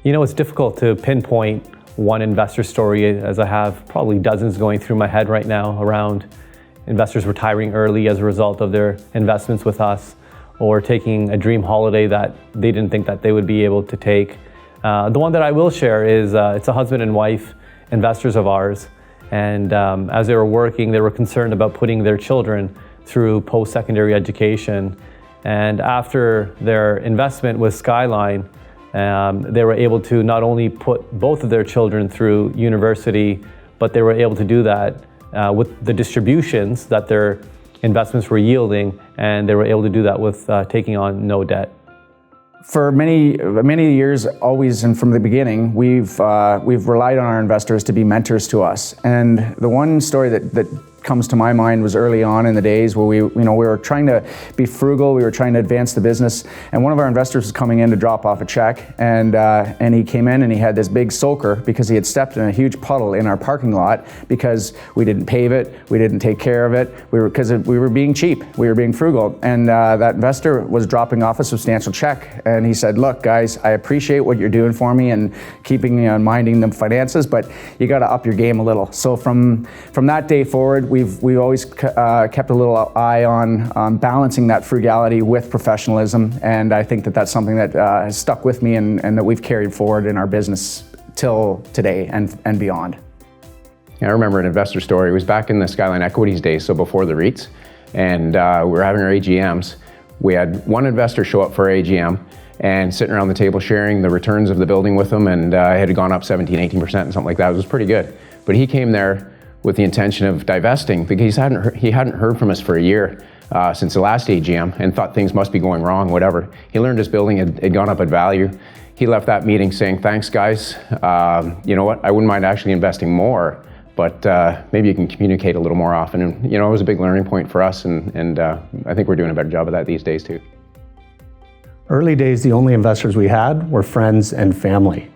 It's difficult to pinpoint one investor story, as I have probably dozens going through my head right now around investors retiring early as a result of their investments with us, or taking a dream holiday that they didn't think that they would be able to take. The one that I will share is it's a husband and wife investors of ours, and as they were working, they were concerned about putting their children through post-secondary education. And after their investment with Skyline, they were able to not only put both of their children through university, but they were able to do that with the distributions that their investments were yielding, and they were able to do that with taking on no debt. For many years, always and from the beginning, we've relied on our investors to be mentors to us. And the one story that comes to my mind was early on in the days where we were trying to be frugal, we were trying to advance the business, and one of our investors was coming in to drop off a check, and he came in and he had this big soaker because he had stepped in a huge puddle in our parking lot because we didn't pave it, we didn't take care of it, because we were being cheap, we were being frugal, and that investor was dropping off a substantial check, and he said, "Look, guys, I appreciate what you're doing for me and keeping me on minding the finances, but you got to up your game a little." So from that day forward, we've always kept a little eye on balancing that frugality with professionalism, and I think that that's something that has stuck with me and that we've carried forward in our business till today and beyond. I remember an investor story. It was back in the Skyline Equities days, so before the REITs, and we were having our AGMs. We had one investor show up for our AGM and sitting around the table sharing the returns of the building with them, and it had gone up 17-18% and something like that. It was pretty good. But he came there with the intention of divesting because he hadn't heard from us for a year since the last AGM and thought things must be going wrong, whatever. He learned his building had gone up in value. He left that meeting saying, "Thanks, guys. You know what? I wouldn't mind actually investing more, but maybe you can communicate a little more often." And it was a big learning point for us, and I think we're doing a better job of that these days too. Early days, the only investors we had were friends and family.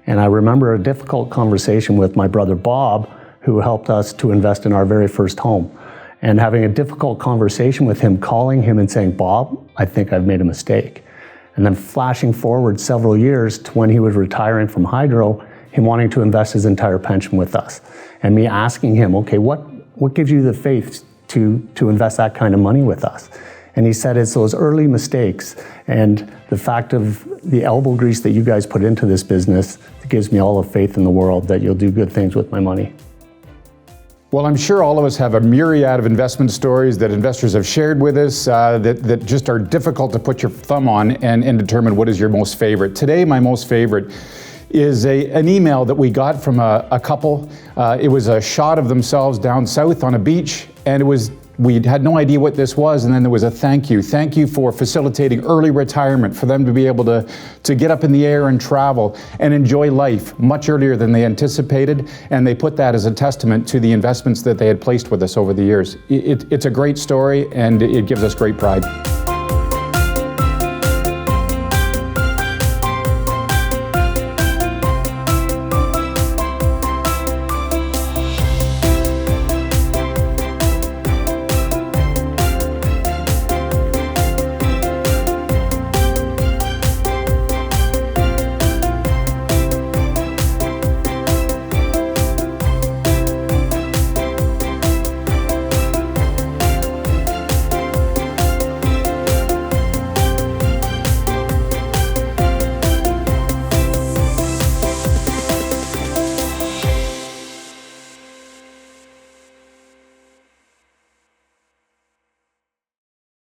And I remember a difficult conversation with my brother Bob, who helped us to invest in our very first home. And having a difficult conversation with him, calling him and saying, "Bob, I think I've made a mistake." And then flashing forward several years to when he was retiring from hydro, him wanting to invest his entire pension with us. And me asking him, "Okay, what gives you the faith to invest that kind of money with us?" And he said, "It's those early mistakes and the fact of the elbow grease that you guys put into this business that gives me all the faith in the world that you'll do good things with my money." Well, I'm sure all of us have a myriad of investment stories that investors have shared with us that just are difficult to put your thumb on and determine what is your most favorite. Today, my most favorite is an email that we got from a couple. It was a shot of themselves down south on a beach, and we had no idea what this was, and then there was a thank you. Thank you for facilitating early retirement, for them to be able to get up in the air and travel and enjoy life much earlier than they anticipated, and they put that as a testament to the investments that they had placed with us over the years. It's a great story, and it gives us great pride.